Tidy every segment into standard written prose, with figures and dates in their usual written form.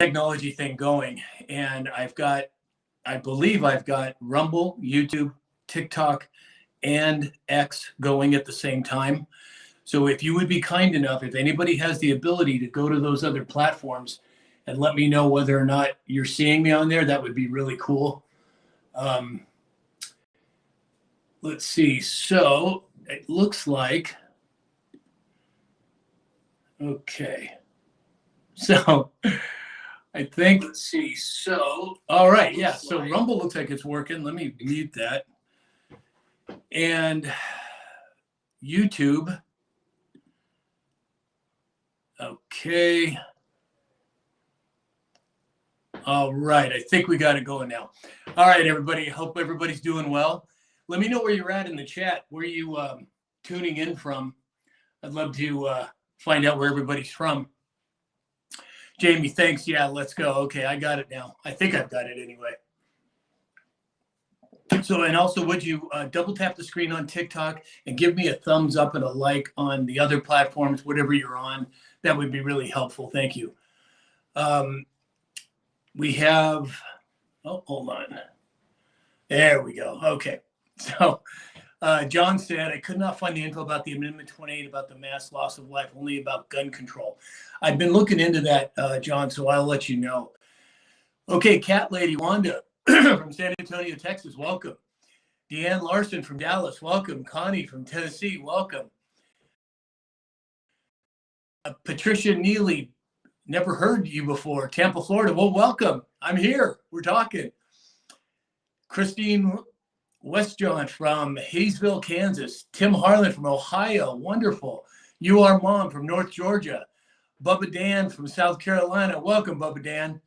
technology thing going, and I believe I've got Rumble, YouTube, TikTok, and X going at the same time. So if you would be kind enough, if anybody has the ability to go to those other platforms and let me know whether or not you're seeing me on there, that would be really cool. Let's see. So it looks like, okay. So I think, let's see. So, all right. Yeah. So Rumble looks like it's working. Let me mute that. And YouTube. Okay. All right. I think we got it going now. All right, everybody. Hope everybody's doing well. Let me know where you're at in the chat. Where you tuning in from? I'd love to find out where everybody's from. Jamie, thanks. Yeah, let's go. Okay, I got it now. I think I've got it anyway. So, and also, would you double tap the screen on TikTok and give me a thumbs up and a like on the other platforms, whatever you're on? That would be really helpful. Thank you. We have, oh, hold on. There we go. Okay. So, John said, I could not find the info about the Amendment 28 about the mass loss of life, only about gun control. I've been looking into that, John, so I'll let you know. Okay, Cat Lady Wanda from San Antonio, Texas, welcome. Deanne Larson from Dallas, welcome. Connie from Tennessee, welcome. Patricia Neely, never heard you before. Tampa, Florida, well, welcome. I'm here. We're talking. Christine Westjohn from Hayesville, Kansas. Tim Harlan from Ohio, wonderful. You Are Mom from North Georgia. Bubba Dan from South Carolina, welcome, Bubba Dan.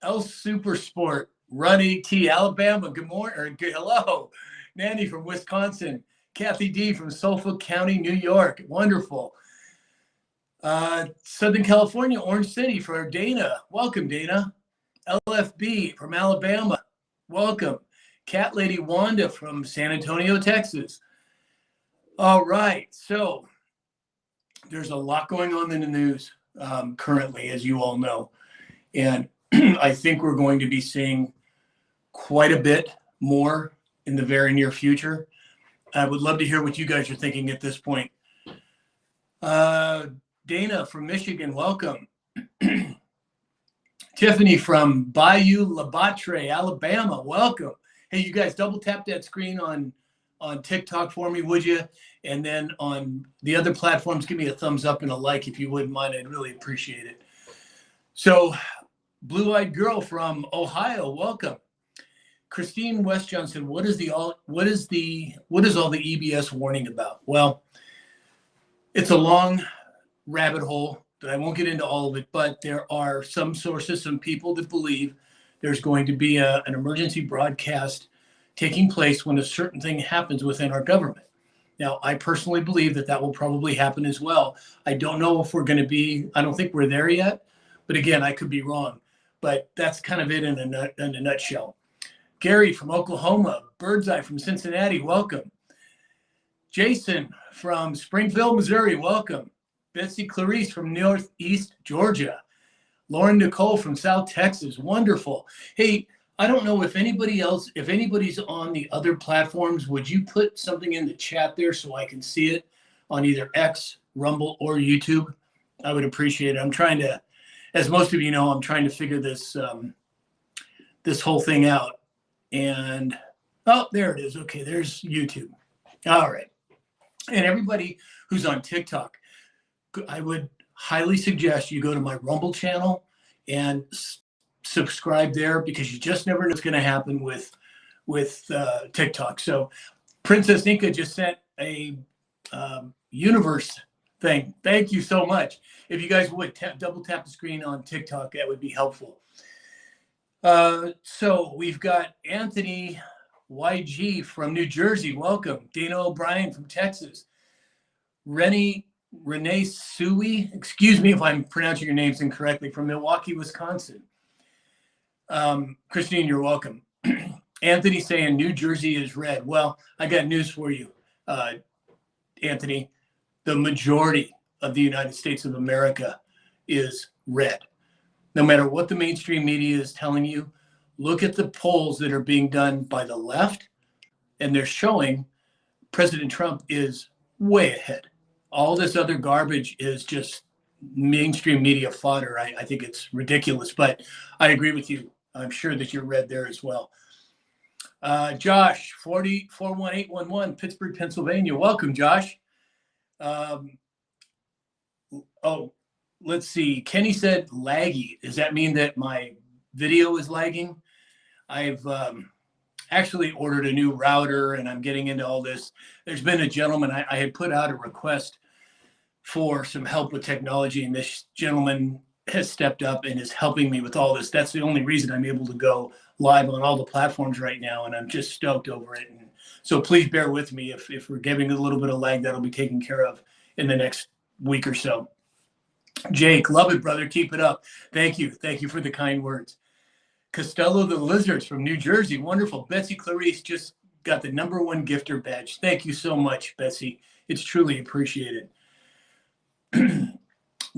El Super Sport, Ruddy T, Alabama, good morning, or good, hello. Nanny from Wisconsin. Kathy D from Suffolk County, New York, wonderful. Southern California, Orange City for Dana, welcome, Dana. LFB from Alabama, welcome. Cat Lady Wanda from San Antonio, Texas. All right, so there's a lot going on in the news currently, as you all know. And I think we're going to be seeing quite a bit more in the very near future. I would love to hear what you guys are thinking at this point. Dana from Michigan, welcome. Tiffany from Bayou La Batre, Alabama, welcome. Hey, you guys, double tap that screen on TikTok for me, would you? And then on the other platforms, give me a thumbs up and a like if you wouldn't mind. I'd really appreciate it. So, Blue-Eyed Girl from Ohio, welcome. Christine West Johnson, what is all the EBS warning about? Well, it's a long rabbit hole that I won't get into all of it, but there are some sources, some people that believe there's going to be an emergency broadcast taking place when a certain thing happens within our government. Now, I personally believe that will probably happen as well. I don't know if we're going to be, I don't think we're there yet, but again, I could be wrong. But that's kind of it in a nutshell. Gary from Oklahoma, Birdseye from Cincinnati, welcome. Jason from Springfield, Missouri, welcome. Betsy Clarice from Northeast Georgia. Lauren Nicole from South Texas, wonderful. Hey, I don't know if anybody's on the other platforms, would you put something in the chat there so I can see it on either X, Rumble, or YouTube? I would appreciate it. I'm trying to, as most of you know, I'm trying to figure this this whole thing out. And, oh, there it is. Okay, there's YouTube. All right. And everybody who's on TikTok, I would highly suggest you go to my Rumble channel and subscribe there, because you just never know what's going to happen with TikTok. So Princess Inca just sent a universe thing. Thank you so much. If you guys would double tap the screen on TikTok, that would be helpful. So we've got Anthony YG from New Jersey. Welcome. Dana O'Brien from Texas. Renee Sui, excuse me if I'm pronouncing your names incorrectly, from Milwaukee, Wisconsin. Christine, you're welcome. Anthony saying New Jersey is red. Well, I got news for you, Anthony. The majority of the United States of America is red. No matter what the mainstream media is telling you, look at the polls that are being done by the left, and they're showing President Trump is way ahead. All this other garbage is just mainstream media fodder. I think it's ridiculous, but I agree with you. I'm sure that you're red there as well. Josh, 41811, Pittsburgh, Pennsylvania. Welcome, Josh. Let's see. Kenny said laggy. Does that mean that my video is lagging? I've actually ordered a new router and I'm getting into all this. There's been a gentleman, I had put out a request for some help with technology, and this gentleman has stepped up and is helping me with all this. That's the only reason I'm able to go live on all the platforms right now, and I'm just stoked over it. And so please bear with me if we're giving a little bit of lag. That'll be taken care of in the next week or so. Jake, love it, brother. Keep it up. Thank you. Thank you for the kind words. Costello the Lizards from New Jersey. Wonderful. Betsy Clarice just got the #1 gifter badge. Thank you so much, Betsy. It's truly appreciated.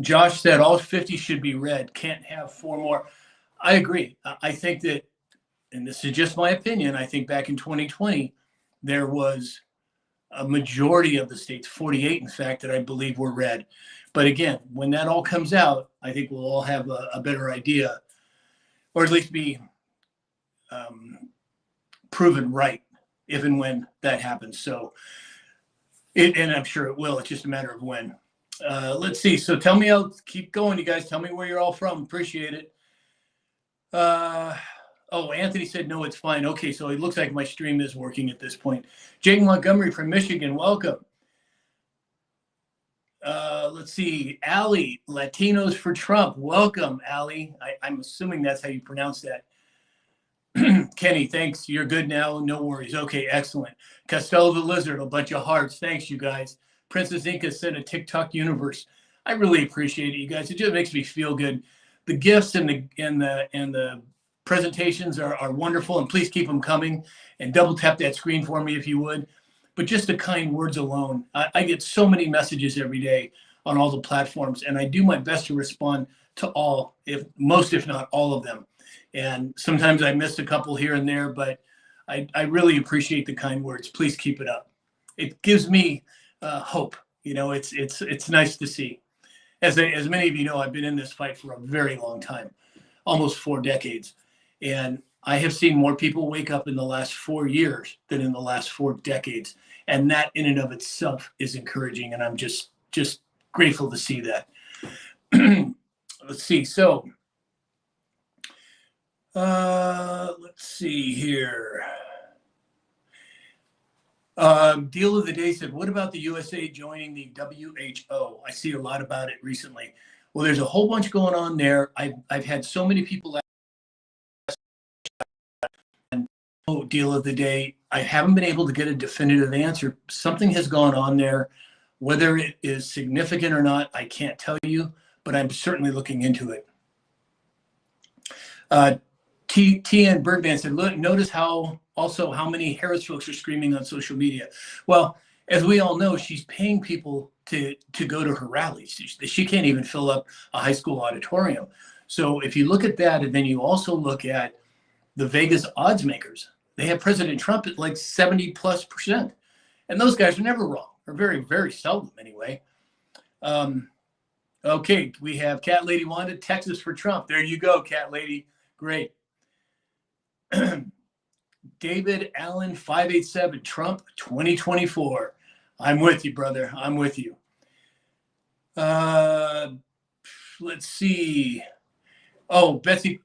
Josh said all 50 should be red. Can't have 4 more. I agree. I think that, and this is just my opinion, I think back in 2020, there was a majority of the states, 48 in fact, that I believe were red. But again, when that all comes out, I think we'll all have a better idea, or at least be proven right if and when that happens. So, and I'm sure it will. It's just a matter of when. Let's see. So tell me, I'll keep going, you guys. Tell me where you're all from. Appreciate it. Anthony said, no, it's fine. Okay, so it looks like my stream is working at this point. Jake Montgomery from Michigan, welcome. Let's see. Allie, Latinos for Trump. Welcome, Allie. I'm assuming that's how you pronounce that. Kenny, thanks. You're good now. No worries. Okay, excellent. Costello the Lizard, a bunch of hearts. Thanks, you guys. Princess Inca sent a TikTok universe. I really appreciate it, you guys. It just makes me feel good. The gifts and the presentations are wonderful, and please keep them coming. And double tap that screen for me if you would. But just the kind words alone. I get so many messages every day on all the platforms, and I do my best to respond to all, if not all of them. And sometimes I miss a couple here and there, but I really appreciate the kind words. Please keep it up. It gives me hope. You know, it's nice to see. As many of you know, I've been in this fight for a very long time, almost 4 decades. And I have seen more people wake up in the last 4 years than in the last 4 decades. And that in and of itself is encouraging. And I'm just grateful to see that. Let's see. So let's see here. Deal of the day said, what about the USA joining the WHO? I see a lot about it recently. Well, there's a whole bunch going on there. I've had so many people ask, deal of the day. I haven't been able to get a definitive answer. Something has gone on there. Whether it is significant or not, I can't tell you, but I'm certainly looking into it. T.N. Birdman said, look, notice how many Harris folks are screaming on social media. Well, as we all know, she's paying people to go to her rallies. She can't even fill up a high school auditorium. So if you look at that, and then you also look at the Vegas odds makers, they have President Trump at like 70+%. And those guys are never wrong, or very, very seldom anyway. Okay, we have Cat Lady Wanda, Texas for Trump. There you go, Cat Lady. Great. David Allen 587, Trump 2024. I'm with you, brother. I'm with you. Let's see. Oh, Betsy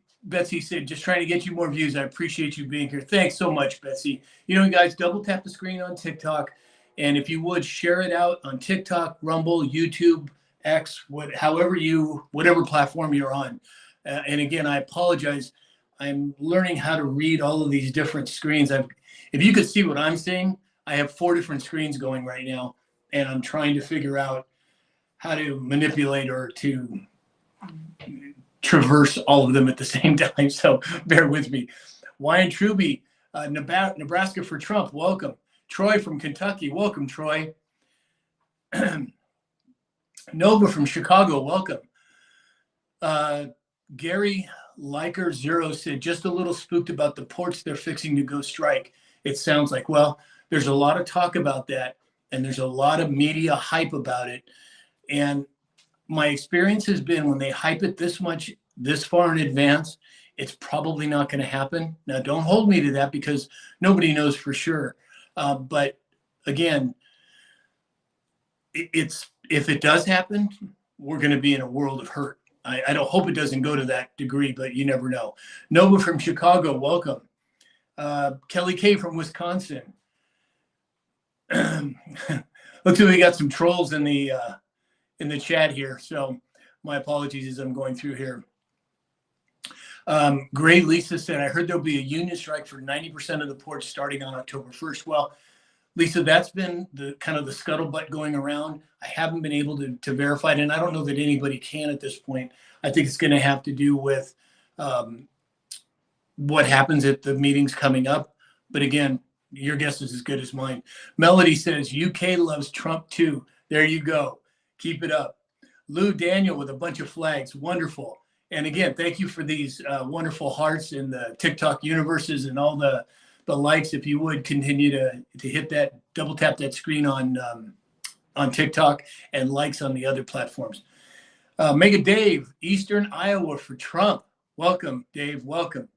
said, just trying to get you more views. I appreciate you being here. Thanks so much, Betsy. You know, guys, double tap the screen on TikTok. And if you would, share it out on TikTok, Rumble, YouTube, X, whatever platform you're on. And again, I apologize. I'm learning how to read all of these different screens. If you could see what I'm seeing, I have 4 different screens going right now, and I'm trying to figure out how to manipulate or to traverse all of them at the same time. So bear with me. Wyan Truby, Nebraska for Trump. Welcome. Troy from Kentucky. Welcome, Troy. Nova from Chicago. Welcome. Gary Liker Zero said, just a little spooked about the ports they're fixing to go strike. It sounds like, well, there's a lot of talk about that, and there's a lot of media hype about it. And my experience has been when they hype it this much, this far in advance, it's probably not going to happen. Now, don't hold me to that because nobody knows for sure. But again, if it does happen, we're going to be in a world of hurt. I don't hope it doesn't go to that degree, but you never know. Nova from Chicago, welcome. Kelly K from Wisconsin. Looks like we got some trolls in the chat here, so my apologies as I'm going through here. Gray Lisa said, I heard there'll be a union strike for 90% of the ports starting on October 1st. Well, Lisa, that's been the kind of the scuttlebutt going around. I haven't been able to verify it, and I don't know that anybody can at this point. I think it's going to have to do with what happens at the meetings coming up. But again, your guess is as good as mine. Melody says, UK loves Trump too. There you go. Keep it up. Lou Daniel with a bunch of flags. Wonderful. And again, thank you for these wonderful hearts in the TikTok universes and all the likes. If you would continue to hit that, double tap that screen on TikTok and likes on the other platforms. Mega Dave, Eastern Iowa for Trump. Welcome, Dave. Welcome.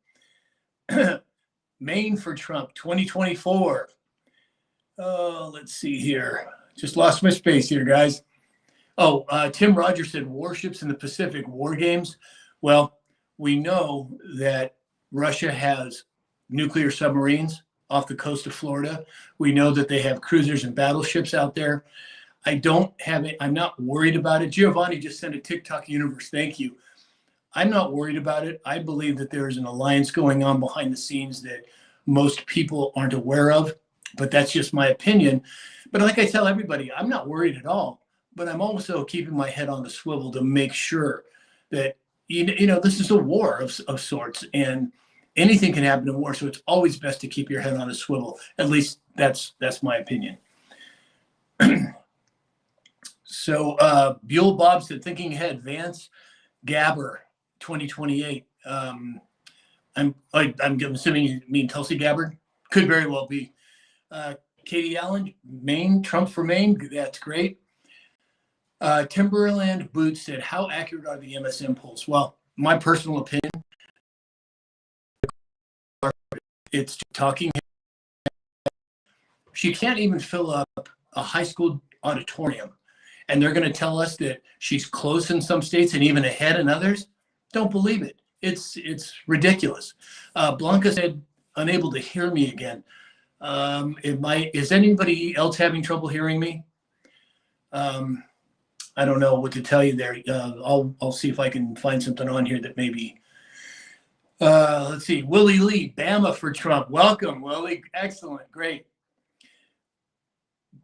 Maine for Trump 2024. Let's see here. Just lost my space here, guys. Tim Rogers said warships in the Pacific, war games. Well, we know that Russia has nuclear submarines off the coast of Florida. We know that they have cruisers and battleships out there. I'm not worried about it. Giovanni just sent a TikTok universe. Thank you. I'm not worried about it. I believe that there is an alliance going on behind the scenes that most people aren't aware of, but that's just my opinion. But like I tell everybody, I'm not worried at all, but I'm also keeping my head on the swivel to make sure that, this is a war of sorts, and anything can happen in war. So it's always best to keep your head on a swivel. At least that's my opinion. So Buell Bob said, thinking ahead, Vance Gabber, 2028. I'm assuming you mean Tulsi Gabbard. Could very well be. Katie Allen, Maine, Trump for Maine. That's great. Timberland Boots said, how accurate are the MSM polls? Well, my personal opinion, it's talking. She can't even fill up a high school auditorium. And they're going to tell us that she's close in some states and even ahead in others. Don't believe it. It's ridiculous. Blanca said, unable to hear me again. Is anybody else having trouble hearing me? I don't know what to tell you there. I'll see if I can find something on here that maybe. Let's see. Willie Lee, Bama for Trump. Welcome, Willie. Excellent. Great.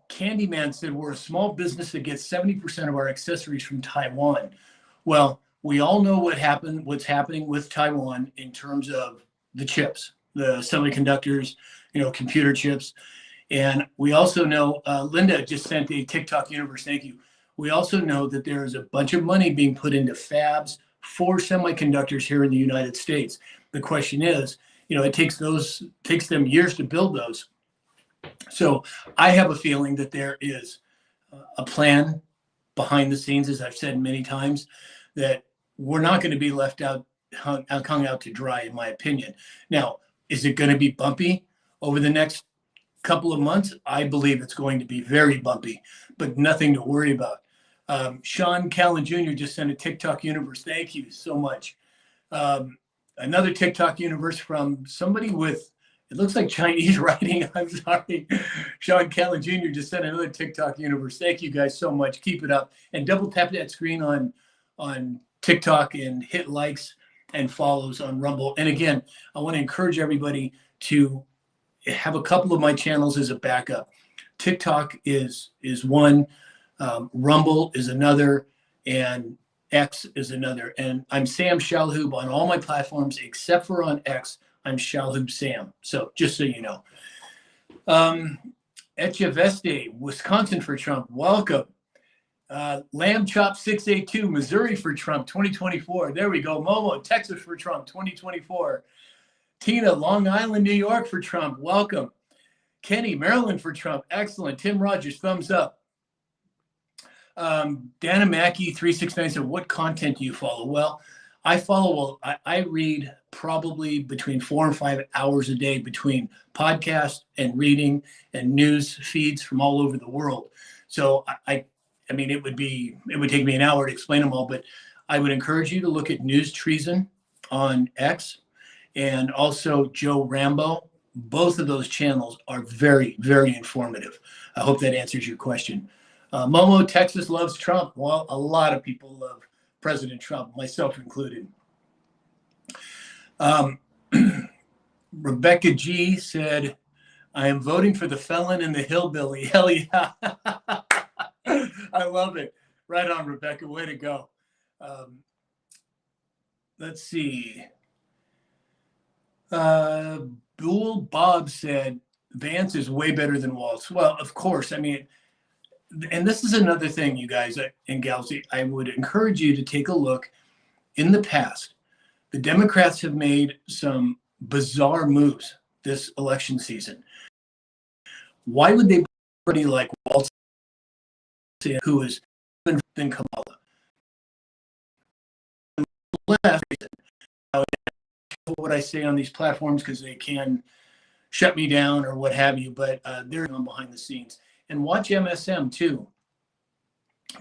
Candyman said, we're a small business that gets 70% of our accessories from Taiwan. Well, we all know what's happening with Taiwan in terms of the chips, the semiconductors, computer chips. And we also know, Linda just sent a TikTok universe. Thank you. We also know that there is a bunch of money being put into fabs for semiconductors here in the United States. The question is, it takes them years to build those. So I have a feeling that there is a plan behind the scenes, as I've said many times, that we're not going to be left out, hung out to dry, in my opinion. Now, is it going to be bumpy over the next couple of months? I believe it's going to be very bumpy, but nothing to worry about. Sean Callan Jr. just sent a TikTok universe. Thank you so much. Another TikTok universe from somebody with, it looks like Chinese writing. I'm sorry. Sean Callan Jr. just sent another TikTok universe. Thank you guys so much. Keep it up. And double tap that screen on TikTok and hit likes and follows on Rumble. And again, I want to encourage everybody to have a couple of my channels as a backup. TikTok is one, Rumble is another, and X is another. And I'm Sam Shalhoub on all my platforms except for on X. I'm Shalhoub Sam. So just so you know. Echeveste, Wisconsin for Trump. Welcome. Lamb Chop 682, Missouri for Trump 2024. There we go. Momo, Texas for Trump 2024. Tina, Long Island, New York for Trump. Welcome. Kenny, Maryland for Trump. Excellent. Tim Rogers, thumbs up. Dana Mackey 369 said, what content do you follow? Well, I read probably between 4 and 5 hours a day between podcasts and reading and news feeds from all over the world. So I mean, it would take me an hour to explain them all, but I would encourage you to look at News Treason on X and also Joe Rambo. Both of those channels are very, very informative. I hope that answers your question. Momo, Texas loves Trump. Well, a lot of people love President Trump, myself included. Rebecca G said, I am voting for the felon and the hillbilly. Hell yeah. I love it. Right on, Rebecca. Way to go. Let's see. Bull Bob said, Vance is way better than Walz. Well, of course. I mean, and this is another thing, you guys and gals, I would encourage you to take a look. In the past, the Democrats have made some bizarre moves this election season. Why would they somebody like Walz, who is than Kamala? Last reason, what I say on these platforms because they can shut me down or what have you, but they're on behind the scenes. And watch MSM too,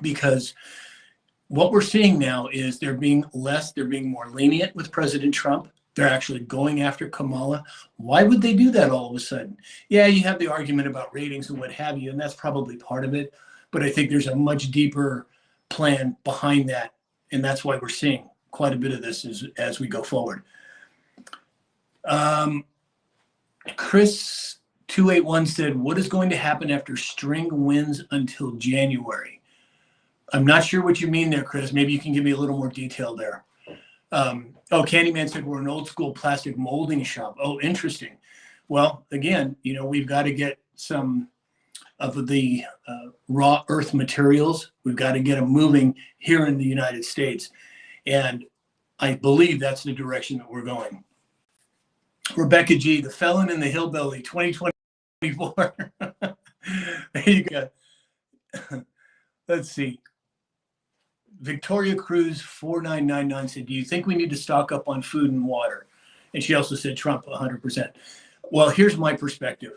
because what we're seeing now is they're being more lenient with President Trump. They're actually going after Kamala. Why would they do that all of a sudden? Yeah, you have the argument about ratings and what have you, and that's probably part of it. But I think there's a much deeper plan behind that, and that's why we're seeing quite a bit of this as we go forward. Chris 281 said, what is going to happen after String wins until January? I'm not sure what you mean there, Chris. Maybe you can give me a little more detail there. Candyman said, we're an old school plastic molding shop. Oh, interesting. Well, again, we've got to get some of the raw earth materials. We've got to get them moving here in the United States. And I believe that's the direction that we're going. Rebecca G, the felon and the hillbilly, 2024. There you go. Let's see. Victoria Cruz 4999 said, do you think we need to stock up on food and water? And she also said Trump 100%. Well, here's my perspective.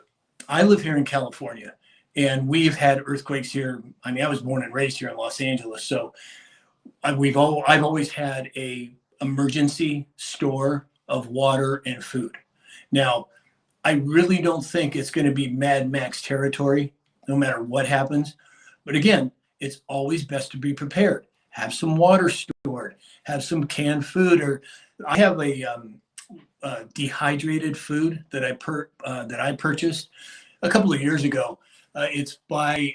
I live here in California, and we've had earthquakes here. I mean, I was born and raised here in Los Angeles, so I've always had a emergency store of water and food. Now, I really don't think it's going to be Mad Max territory, no matter what happens. But again, it's always best to be prepared. Have some water stored, have some canned food, or I have a dehydrated food that I purchased a couple of years ago. It's by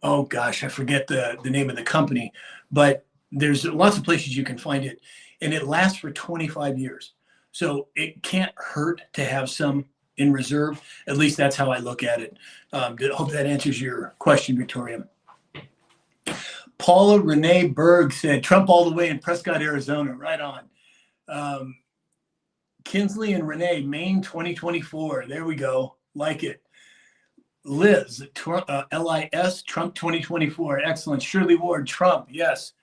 oh gosh, I forget the name of the company, but there's lots of places you can find it, and it lasts for 25 years. So it can't hurt to have some in reserve. At least that's how I look at it. I hope that answers your question, Victoria. Paula Renee Berg said, Trump all the way in Prescott, Arizona. Right on. Kinsley and Renee, Maine 2024. There we go. Like it. Liz, LIS, Trump 2024. Excellent. Shirley Ward, Trump. Yes.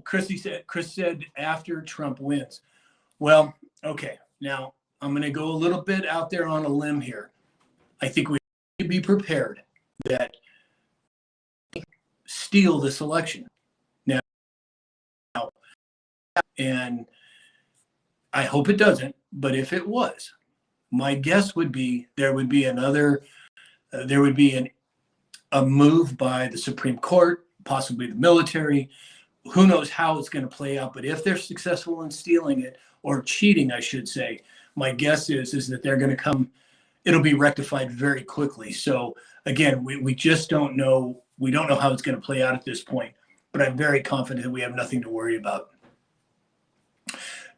Chris said after Trump wins. Well, okay. Now, I'm going to go a little bit out there on a limb here. I think we need to be prepared that steal this election. Now, and I hope it doesn't, but if it was, my guess would be there would be a move by the Supreme Court, possibly the military. Who knows how it's going to play out, but if they're successful in stealing it, or cheating, I should say, my guess is that they're going to come, it'll be rectified very quickly. So again, we just don't know. We don't know how it's going to play out at this point, but I'm very confident that we have nothing to worry about.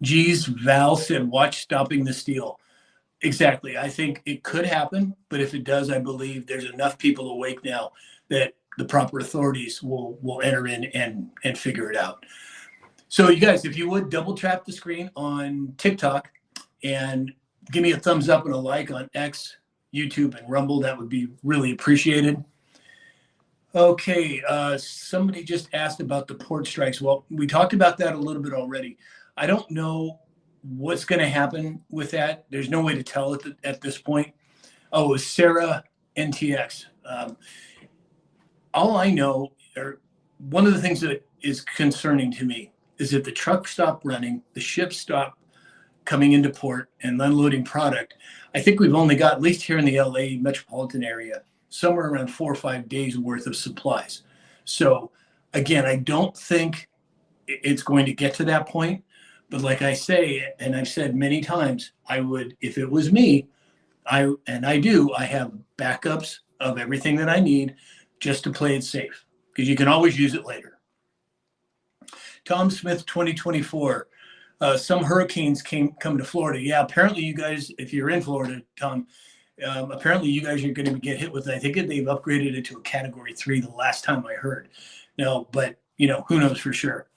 Geez, Val said, watch Stopping the Steal. Exactly. I think it could happen, but if it does, I believe there's enough people awake now that the proper authorities will enter in and figure it out. So you guys, if you would double tap the screen on TikTok and give me a thumbs up and a like on X, YouTube, and Rumble, that would be really appreciated. Okay, somebody just asked about the port strikes. Well, we talked about that a little bit already. I don't know what's going to happen with that. There's no way to tell at this point. Oh, it was Sarah NTX. All I know, or one of the things that is concerning to me, is if the trucks stop running, the ships stop coming into port and unloading product. I think we've only got, at least here in the LA metropolitan area, somewhere around 4 or 5 days worth of supplies. So again, I don't think it's going to get to that point. But like I say, and I've said many times, I would, if it was me, I have backups of everything that I need just to play it safe, because you can always use it later. Tom Smith 2024. Some hurricanes come to Florida. Yeah, apparently you guys, if you're in Florida, Tom, apparently you guys are going to get hit with, I think they've upgraded it to a category 3 the last time I heard. No, but who knows for sure.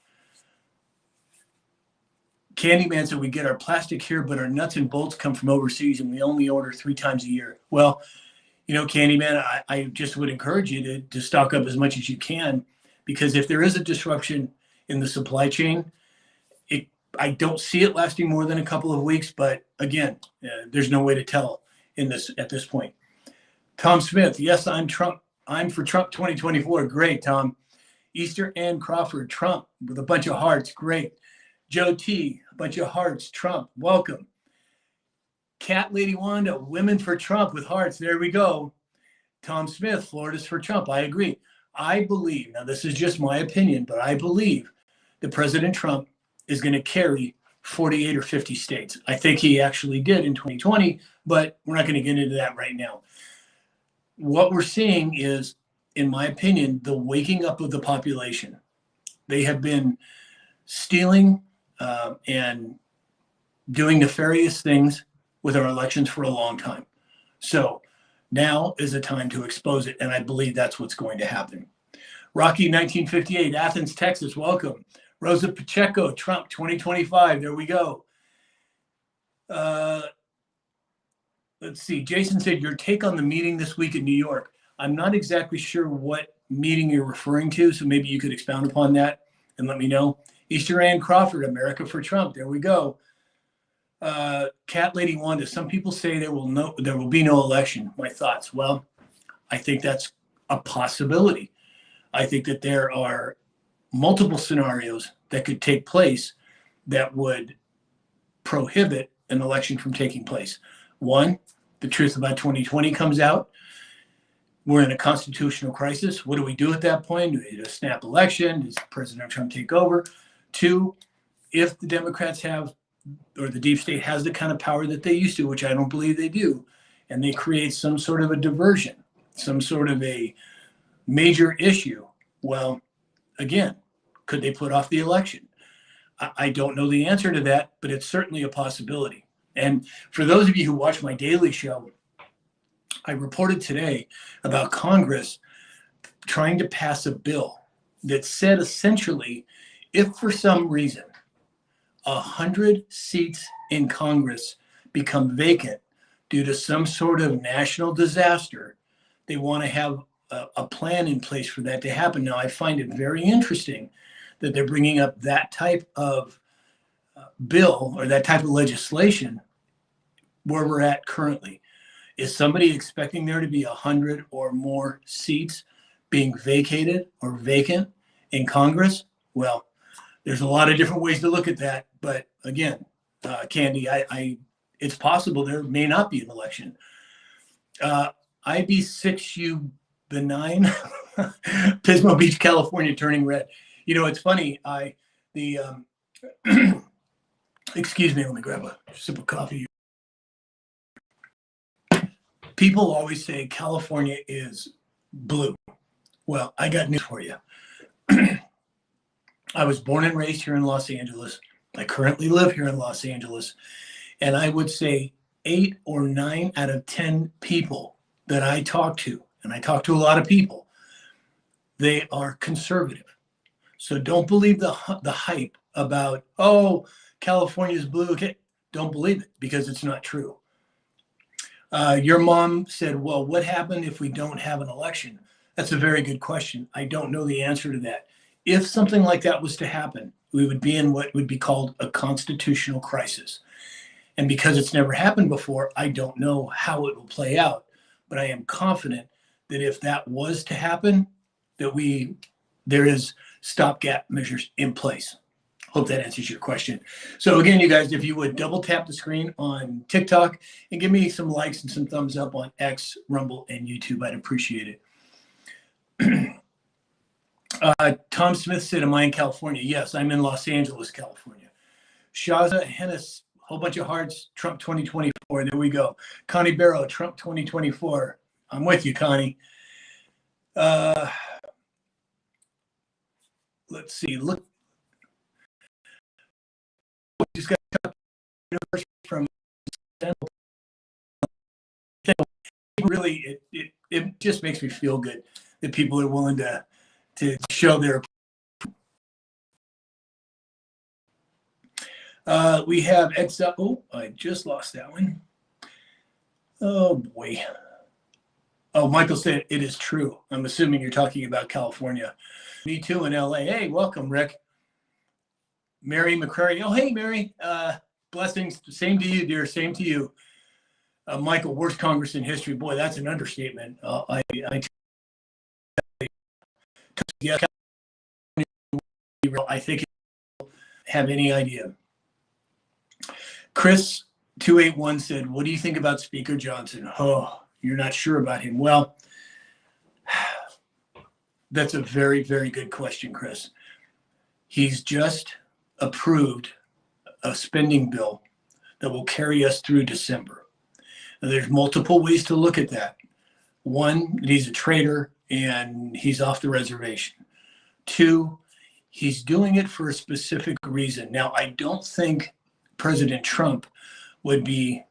Candyman said we get our plastic here, but our nuts and bolts come from overseas and we only order 3 times a year. Well, Candyman, I just would encourage you to stock up as much as you can, because if there is a disruption in the supply chain, I don't see it lasting more than a couple of weeks. But again, there's no way to tell at this point. Tom Smith, yes, I'm Trump. I'm for Trump 2024. Great, Tom. Easter Ann Crawford, Trump with a bunch of hearts. Great. Joe T, a bunch of hearts. Trump, welcome. Cat Lady Wanda, women for Trump with hearts. There we go. Tom Smith, Florida's for Trump. I agree. I believe, now this is just my opinion, but I believe that President Trump is going to carry 48 or 50 states. I think he actually did in 2020, but we're not going to get into that right now. What we're seeing is, in my opinion, the waking up of the population. They have been stealing and doing nefarious things with our elections for a long time. So now is the time to expose it, and I believe that's what's going to happen. Rocky 1958, Athens, Texas, welcome. Rosa Pacheco, Trump 2025, there we go. Let's see, Jason said, your take on the meeting this week in New York. I'm not exactly sure what meeting you're referring to, so maybe you could expound upon that and let me know. Easter Ann Crawford, America for Trump, there we go. Cat Lady Wanda, some people say there will be no election. My thoughts, well, I think that's a possibility. I think that there are multiple scenarios that could take place that would prohibit an election from taking place. One, the truth about 2020 comes out. We're in a constitutional crisis. What do we do at that point? Do we do a snap election? Does President Trump take over? Two, if the Democrats have, or the deep state has the kind of power that they used to, which I don't believe they do, and they create some sort of a diversion, some sort of a major issue, well, again, could they put off the election? I don't know the answer to that, but it's certainly a possibility. And for those of you who watch my daily show, I reported today about Congress trying to pass a bill that said essentially, if for some reason 100 seats in Congress become vacant due to some sort of national disaster, they want to have a plan in place for that to happen. Now, I find it very interesting that they're bringing up that type of bill or that type of legislation where we're at currently. Is somebody expecting there to be 100 or more seats being vacated or vacant in Congress? Well, there's a lot of different ways to look at that. But again, Candy, it's possible there may not be an election. IB6U benign, Pismo Beach, California, turning red. It's funny. Excuse me, let me grab a sip of coffee. People always say California is blue. Well, I got news for you. I was born and raised here in Los Angeles. I currently live here in Los Angeles. And I would say 8 or 9 out of 10 people that I talk to, and I talk to a lot of people, they are conservative. So don't believe the hype about, oh, California's blue. Okay, don't believe it because it's not true. Your mom said, well, what happened if we don't have an election? That's a very good question. I don't know the answer to that. If something like that was to happen, we would be in what would be called a constitutional crisis. And because it's never happened before, I don't know how it will play out. But I am confident that if that was to happen, that there is stopgap measures in place. Hope that answers your question. So again, you guys, if you would double tap the screen on TikTok and give me some likes and some thumbs up on X, Rumble, and YouTube, I'd appreciate it. Tom Smith said, am I in California? Yes, I'm in Los Angeles, California. Shaza Hennis, whole bunch of hearts, Trump 2024. There we go. Connie Barrow, Trump 2024. I'm with you, Connie. Let's see. Look, just got from really, it just makes me feel good that people are willing to show their. We have Excel. Oh, I just lost that one. Oh boy. Oh, Michael said it is true. I'm assuming you're talking about California. Me too in LA. Hey, welcome, Rick. Mary McCrary. Oh, hey, Mary. Blessings. Same to you, dear. Same to you. Michael, worst Congress in history. Boy, that's an understatement. I think it have any idea. Chris 281 said, what do you think about Speaker Johnson? Oh, you're not sure about him. Well, that's a very, very good question, Chris. He's just approved a spending bill that will carry us through December. Now, there's multiple ways to look at that. One, he's a traitor and he's off the reservation. Two, he's doing it for a specific reason. Now, I don't think President Trump would be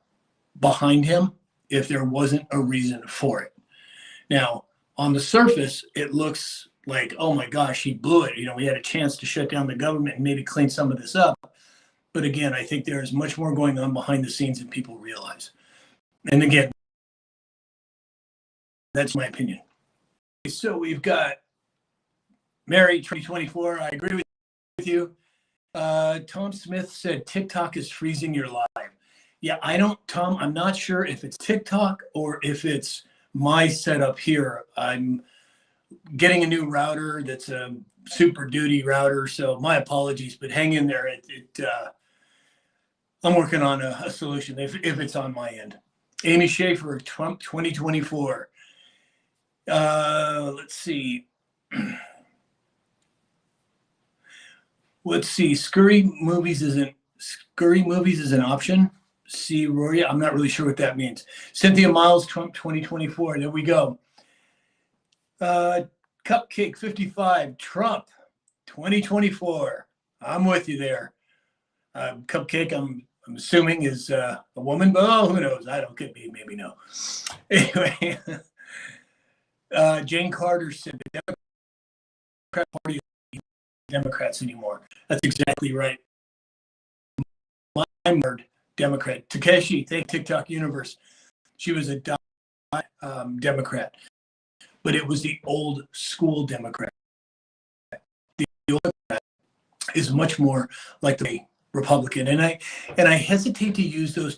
behind him if there wasn't a reason for it. Now, on the surface, it looks like, oh my gosh, he blew it. You know, we had a chance to shut down the government and maybe clean some of this up. But again, I think there is much more going on behind the scenes than people realize. And again, that's my opinion. So we've got Mary 2024. I agree with you. Tom Smith said TikTok is freezing your live. Yeah, Tom, I'm not sure if it's TikTok or if it's my setup here. I'm getting a new router that's a Super Duty router, so my apologies, but hang in there. I'm working on a solution if it's on my end. Amy Schaefer, Trump 2024. Let's see. Let's see. Scurry movies is an option. See, Rory, I'm not really sure what that means. Cynthia Miles, Trump 2024. There we go. Cupcake 55, Trump 2024. I'm with you there. Cupcake, I'm assuming is a woman, but who knows? I don't, could be, maybe no. Anyway, Jane Carter said the Democrat Party is not Democrats anymore. That's exactly right. My word, Democrat. Takeshi, thank TikTok Universe. She was a Democrat, but it was the old school Democrat. The old Democrat is much more like the Republican, and I hesitate to use those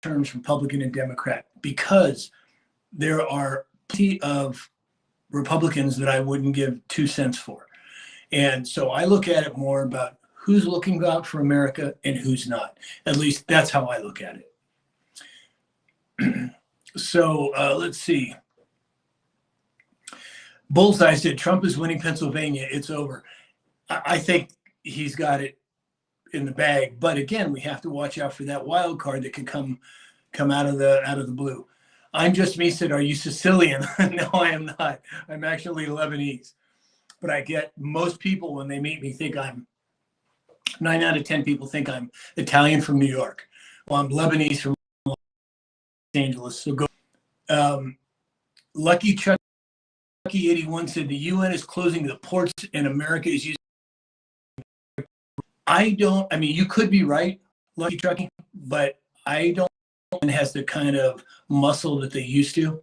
terms, Republican and Democrat, because there are plenty of Republicans that I wouldn't give 2 cents for, and so I look at it more about who's looking out for America and who's not. At least that's how I look at it. So let's see. Bullseye said Trump is winning Pennsylvania. It's over. I think he's got it in the bag, but again, we have to watch out for that wild card that could come out of the blue. I'm just me said, are you Sicilian? No, I am not. I'm actually Lebanese. But I get most people when they meet me think 9 out of 10 people think I'm Italian from New York. Well, I'm Lebanese from Angeles. So go. Lucky Chucky 81 said the UN is closing the ports and America is using. I mean, you could be right, Lucky Chucky, but I don't think it has the kind of muscle that they used to.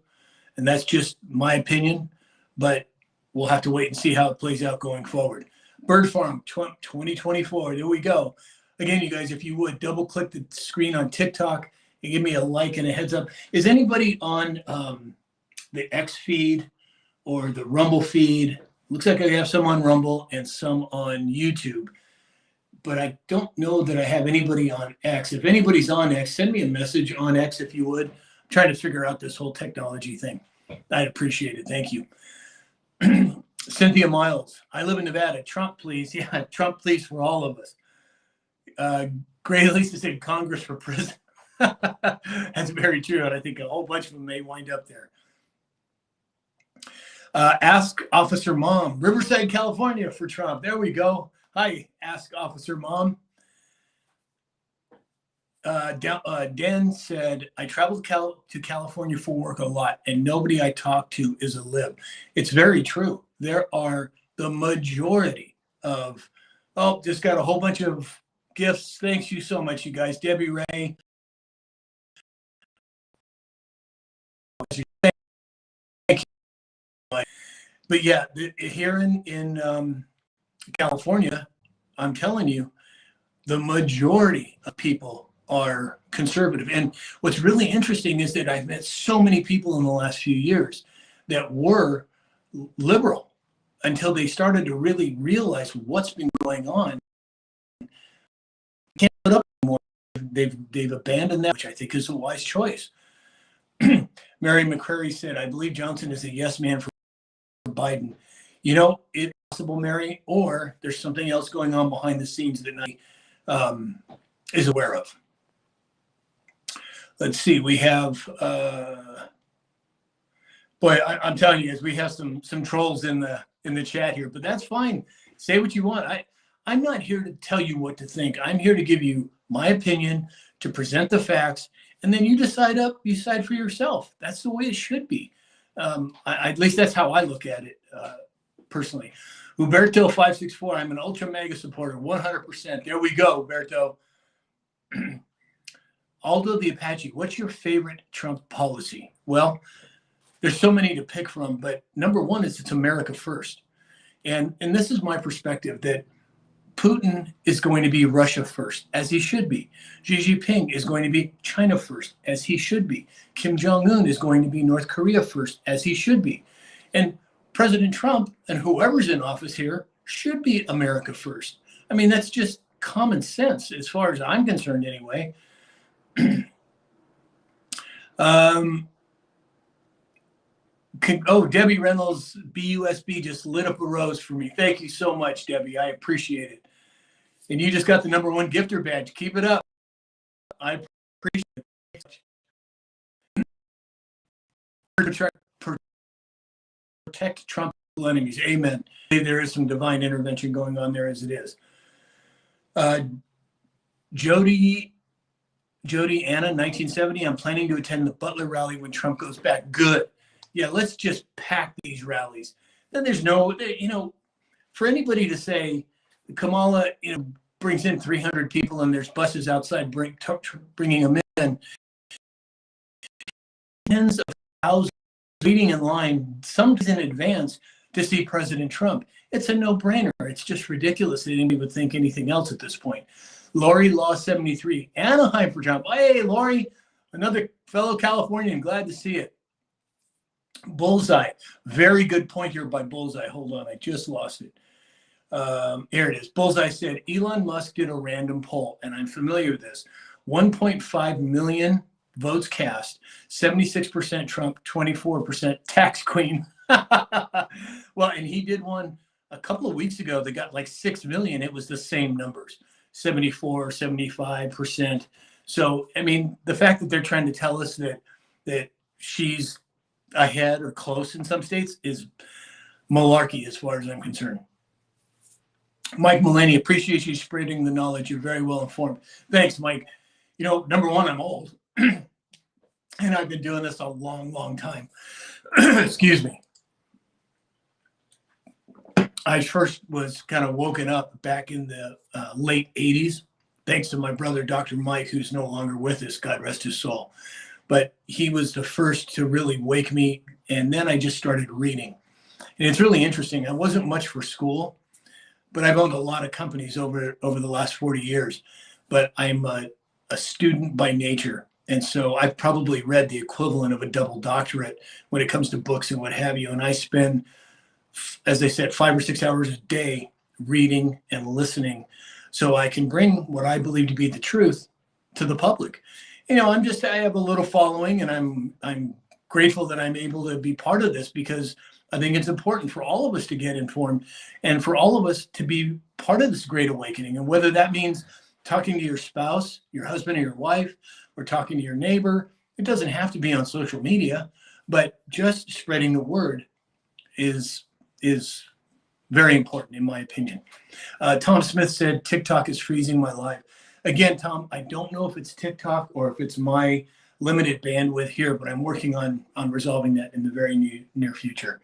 And that's just my opinion, but we'll have to wait and see how it plays out going forward. Bird Farm 2024, there we go. Again, you guys, if you would, double click the screen on TikTok and give me a like and a heads up. Is anybody on the X feed or the Rumble feed? Looks like I have some on Rumble and some on YouTube, but I don't know that I have anybody on X. If anybody's on X, send me a message on X if you would. I'm trying to figure out this whole technology thing. I'd appreciate it. Thank you. Cynthia Miles, I live in Nevada. Trump, please. Yeah, Trump, please, for all of us. Gray Lisa said Congress for president. That's very true, and I think a whole bunch of them may wind up there. Ask Officer Mom, Riverside, California for Trump. There we go. Hi, Ask Officer Mom. Dan said, I traveled to California for work a lot, and nobody I talk to is a lib. It's very true. There are the majority of, just got a whole bunch of gifts. Thanks you so much, you guys. Debbie Ray. Thank you. But yeah, here in California, I'm telling you, the majority of people are conservative. And what's really interesting is that I've met so many people in the last few years that were liberal until they started to really realize what's been going on. Can't put up anymore. They've abandoned that, which I think is a wise choice. Mary McCrary said, I believe Johnson is a yes man for Biden. You know, it's possible, Mary, or there's something else going on behind the scenes that I is aware of. Let's see, we have, boy, I'm telling you guys, we have some trolls in the chat here, but that's fine. Say what you want. I'm not here to tell you what to think. I'm here to give you my opinion, to present the facts, and then you decide for yourself. That's the way it should be. At least that's how I look at it personally. Huberto 564, I'm an ultra mega supporter, 100%. There we go, Huberto. Aldo the Apache, what's your favorite Trump policy? Well, there's so many to pick from, but number one is it's America first. And this is my perspective, that Putin is going to be Russia first, as he should be. Xi Jinping is going to be China first, as he should be. Kim Jong-un is going to be North Korea first, as he should be. And President Trump and whoever's in office here should be America first. I mean, that's just common sense as far as I'm concerned anyway. Debbie Reynolds, BUSB just lit up a rose for me. Thank you so much, Debbie. I appreciate it. And you just got the #1 gifter badge. Keep it up. I appreciate it. Protect Trump's enemies. Amen. There is some divine intervention going on there as it is. Jody Anna, 1970. I'm planning to attend the Butler rally when Trump goes back. Good. Yeah, let's just pack these rallies. Then there's no, for anybody to say Kamala, brings in 300 people and there's buses outside bringing them in, tens of thousands waiting in line, sometimes in advance, to see President Trump. It's a no-brainer. It's just ridiculous that anybody would think anything else at this point. Lori Law 73, Anaheim for Trump. Hey, Lori, another fellow Californian. Glad to see it. Bullseye. Very good point here by Bullseye. Hold on, I just lost it. Here it is. Bullseye said, Elon Musk did a random poll, and I'm familiar with this. 1.5 million votes cast, 76% Trump, 24% tax queen. Well, and he did one a couple of weeks ago that got like 6 million. It was the same numbers, 74, 75%. So, I mean, the fact that they're trying to tell us that she's ahead or close in some states is malarkey as far as I'm concerned. Mike Mulaney, appreciate you spreading the knowledge. You're very well informed. Thanks, Mike. Number one, I'm old. And I've been doing this a long, long time. Excuse me. I first was kind of woken up back in the late 80s, thanks to my brother, Dr. Mike, who's no longer with us, God rest his soul. But he was the first to really wake me. And then I just started reading. And it's really interesting. I wasn't much for school, but I've owned a lot of companies over the last 40 years. But I'm a student by nature. And so I've probably read the equivalent of a double doctorate when it comes to books and what have you. And I spend, as I said, 5 or 6 hours a day reading and listening so I can bring what I believe to be the truth to the public. You know, I have a little following, and I'm grateful that I'm able to be part of this, because I think it's important for all of us to get informed and for all of us to be part of this great awakening. And whether that means talking to your spouse, your husband or your wife, or talking to your neighbor, it doesn't have to be on social media, but just spreading the word is very important, in my opinion. Tom Smith said, TikTok is freezing my life. Again, Tom, I don't know if it's TikTok or if it's my limited bandwidth here, but I'm working on resolving that in the very near future.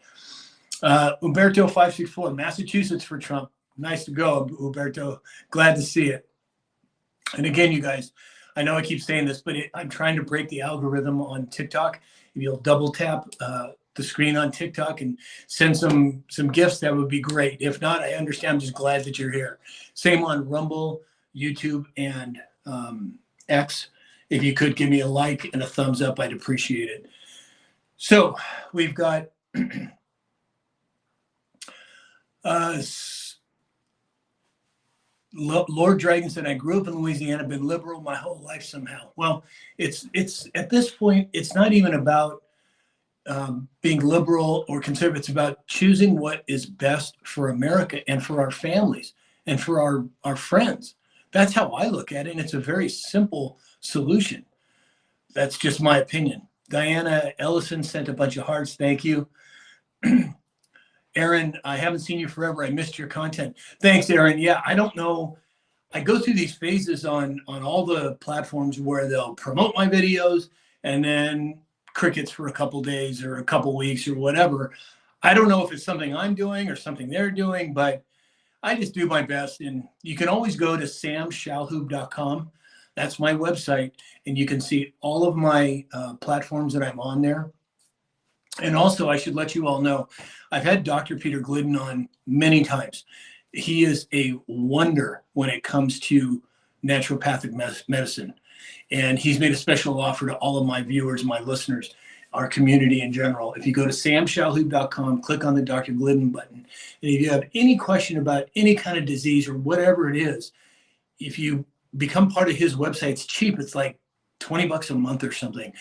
Umberto 564, Massachusetts for Trump. Nice to go, Umberto. Glad to see it. And again, you guys, I know I keep saying this, but I'm trying to break the algorithm on TikTok. If you'll double tap the screen on TikTok and send some gifts, that would be great. If not, I understand. I'm just glad that you're here. Same on Rumble, YouTube, and X. If you could give me a like and a thumbs up, I'd appreciate it. So we've got Lord Dragon said, I grew up in Louisiana, been liberal my whole life somehow. Well, it's at this point, it's not even about being liberal or conservative. It's about choosing what is best for America and for our families and for our friends. That's how I look at it. And it's a very simple solution. That's just my opinion. Diana Ellison sent a bunch of hearts. Thank you. Aaron, I haven't seen you forever. I missed your content. Thanks, Aaron. Yeah, I don't know. I go through these phases on all the platforms where they'll promote my videos and then crickets for a couple days or a couple weeks or whatever. I don't know if it's something I'm doing or something they're doing, but I just do my best. And you can always go to samshalhoub.com. That's my website. And you can see all of my platforms that I'm on there. And also, I should let you all know, I've had Dr. Peter Glidden on many times. He is a wonder when it comes to naturopathic medicine. And he's made a special offer to all of my viewers, my listeners, our community in general. If you go to samshalhoub.com, click on the Dr. Glidden button. And if you have any question about any kind of disease or whatever it is, if you become part of his website, it's cheap. It's like $20 a month or something.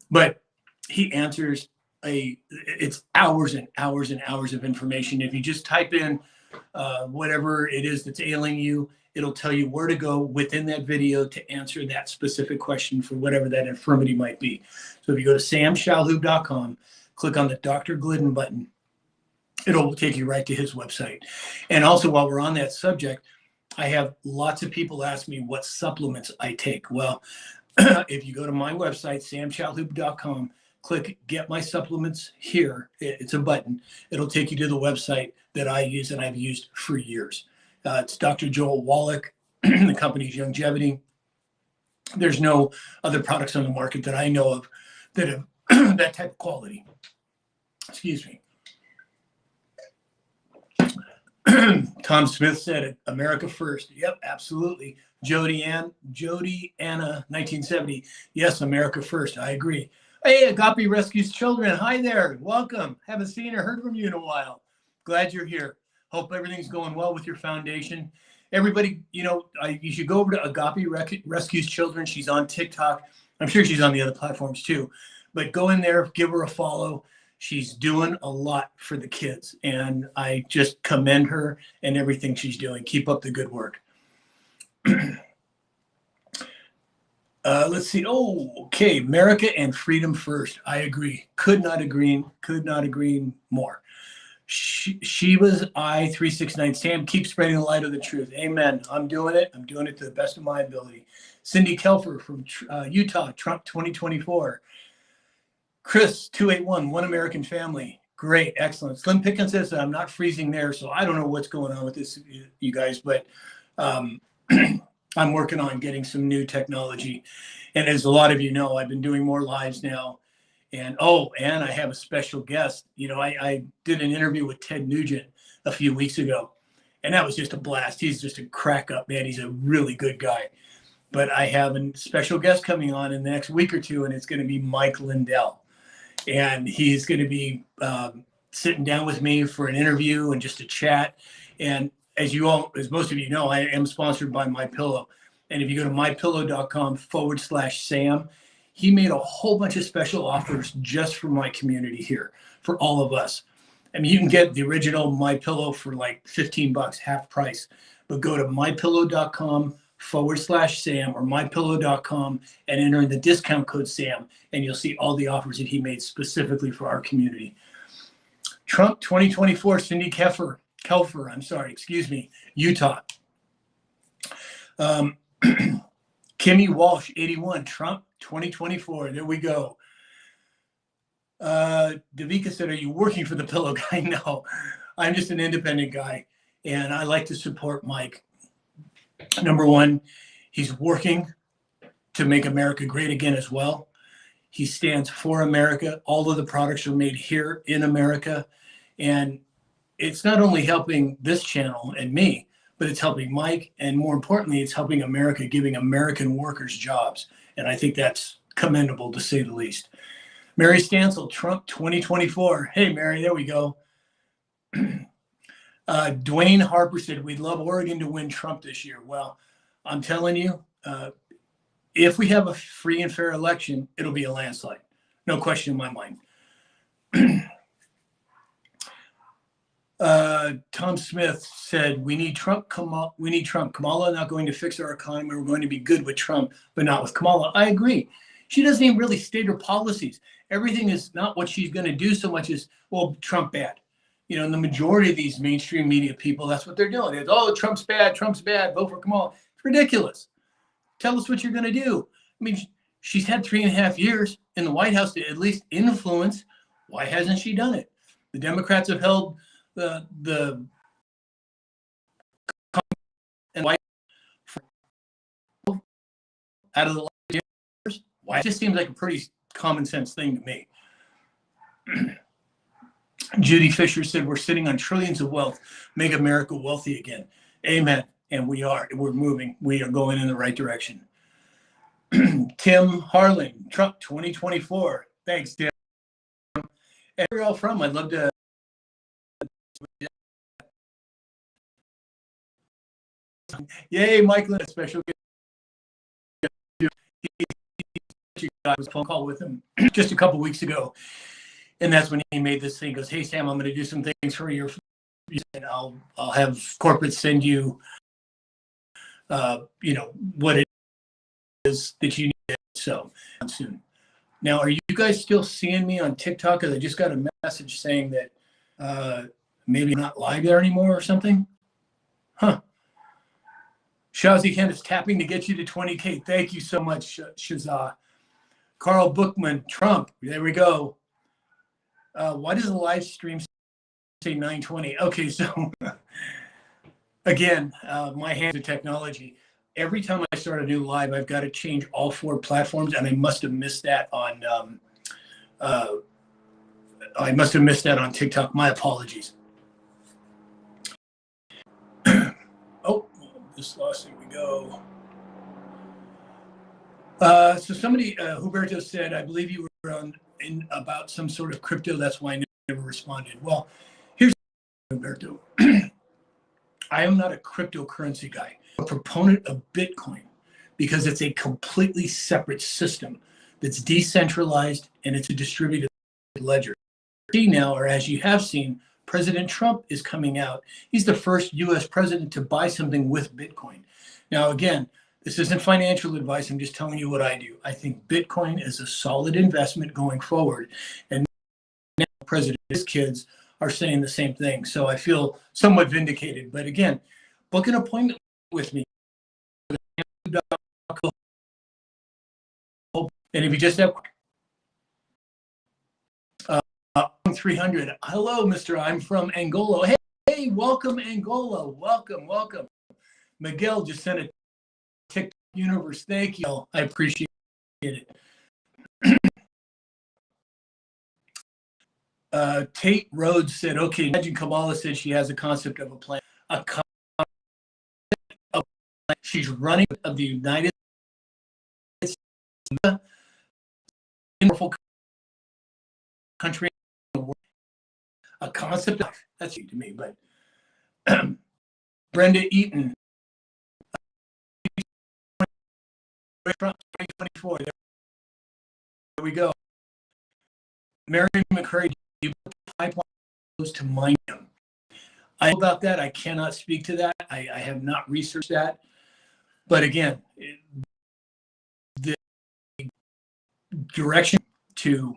But he answers it's hours and hours and hours of information. If you just type in whatever it is that's ailing you, it'll tell you where to go within that video to answer that specific question for whatever that infirmity might be. So if you go to samshalhoub.com, click on the Dr. Glidden button, it'll take you right to his website. And also, while we're on that subject, I have lots of people ask me what supplements I take. Well, if you go to my website, samshalhoub.com, click Get My Supplements here. It's a button. It'll take you to the website that I use and I've used for years. It's Dr. Joel Wallach. The company's Youngevity. There's no other products on the market that I know of that have that type of quality. Excuse me. Tom Smith said it, America first. Yep, absolutely. Jody Anna, 1970. Yes, America first. I agree. Hey, Agape Rescues Children. Hi there. Welcome. Haven't seen or heard from you in a while. Glad you're here. Hope everything's going well with your foundation. Everybody, you should go over to Agape Rescues Children. She's on TikTok. I'm sure she's on the other platforms too. But go in there, give her a follow. She's doing a lot for the kids. And I just commend her and everything she's doing. Keep up the good work. Let's see. Oh, okay. America and freedom first. I agree. Could not agree more. Shiva's I 369. Sam, keep spreading the light of the truth. Amen. I'm doing it. I'm doing it to the best of my ability. Cindy Kelfer from Utah, Trump 2024. Chris 281, One American Family. Great, excellent. Slim Pickens says that I'm not freezing there, so I don't know what's going on with this, you guys, but I'm working on getting some new technology. And as a lot of you know, I've been doing more lives now. And and I have a special guest. You know, I did an interview with Ted Nugent a few weeks ago, and that was just a blast. He's just a crack up, man. He's a really good guy. But I have a special guest coming on in the next week or two, and it's going to be Mike Lindell. And he's going to be sitting down with me for an interview and just a chat. And as most of you know, I am sponsored by MyPillow. And if you go to mypillow.com/Sam, he made a whole bunch of special offers just for my community here, for all of us. I mean, you can get the original MyPillow for like $15, half price, but go to mypillow.com/Sam or mypillow.com and enter in the discount code Sam, and you'll see all the offers that he made specifically for our community. Trump 2024, Cindy Kelfer, Utah. Kimmy Walsh, 81, Trump 2024. There we go. Davika said, are you working for the pillow guy? No, I'm just an independent guy, and I like to support Mike. Number one, he's working to make America great again as well. He stands for America. All of the products are made here in America. And it's not only helping this channel and me, but it's helping Mike. And more importantly, it's helping America, giving American workers jobs. And I think that's commendable, to say the least. Mary Stansel, Trump 2024. Hey, Mary, there we go. Dwayne Harper said, we'd love Oregon to win Trump this year. Well, I'm telling you, if we have a free and fair election, it'll be a landslide. No question in my mind. Tom Smith said, we need Trump. Kamala not going to fix our economy. We're going to be good with Trump, but not with Kamala. I agree. She doesn't even really state her policies. Everything is not what she's going to do so much as, well, Trump bad. You know, and the majority of these mainstream media people, that's what they're doing. It's, oh, Trump's bad, vote for Kamala. It's ridiculous. Tell us what you're going to do. I mean, she's had 3.5 years in the White House to at least influence. Why hasn't she done it? The Democrats have held the and White out of the last years. Why? It just seems like a pretty common sense thing to me. Judy Fisher said, we're sitting on trillions of wealth, make America wealthy again. Amen. And we are. We're moving. We are going in the right direction. Tim Harlan, Trump 2024. Thanks, Tim. And where are you all from? I'd love to. Yay, Michael, a special gift. I was on a phone call with him just a couple weeks ago. And that's when he made this thing. He goes, hey, Sam, I'm going to do some things for your, and I'll have corporate send you, what it is that you need. So soon. Now, are you guys still seeing me on TikTok? Because I just got a message saying that maybe I'm not live there anymore or something. Huh. Shazi Kent is tapping to get you to 20K. Thank you so much, Shazah. Carl Bookman, Trump. There we go. Why does the live stream say 920? Okay, so again, my hands of technology. Every time I start a new live, I've got to change all 4 platforms, and I must have missed that on TikTok. My apologies. Oh, this lost. Here we go. So somebody, Huberto said, I believe you were on in about some sort of crypto. That's why I never responded. Well, here's Huberto. I am not a cryptocurrency guy. I'm a proponent of Bitcoin because it's a completely separate system that's decentralized and it's a distributed ledger. See now, or as you have seen, President Trump is coming out. He's the first U.S. president to buy something with Bitcoin. Now, again, this isn't financial advice. I'm just telling you what I do. I think Bitcoin is a solid investment going forward. And now President, his kids are saying the same thing. So I feel somewhat vindicated. But again, book an appointment with me. And if you just have 300, hello, Mr. I'm from Angola. Hey, welcome, Angola. Welcome. Miguel just sent a TikTok universe. Thank you. I appreciate it. Tate Rhodes said, okay, imagine Kamala said she has a concept of a plan. She's running of the United States, powerful country in the world. A concept of, that's to me, but Brenda Eaton, Trump 2024. There we go. Mary McCurry, you put the pipeline goes to mine him. I know about that. I cannot speak to that. I have not researched that. But again, the direction to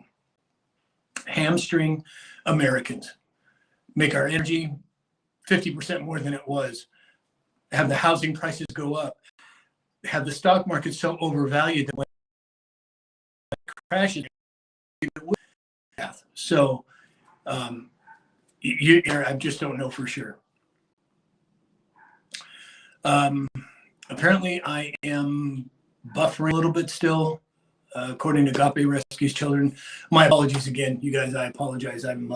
hamstring Americans, make our energy 50% more than it was, have the housing prices go up, have the stock market so overvalued that when it crashes, it would have. So I just don't know for sure. Apparently, I am buffering a little bit still, according to Agape Rescues Children. My apologies again, you guys. I apologize. I'm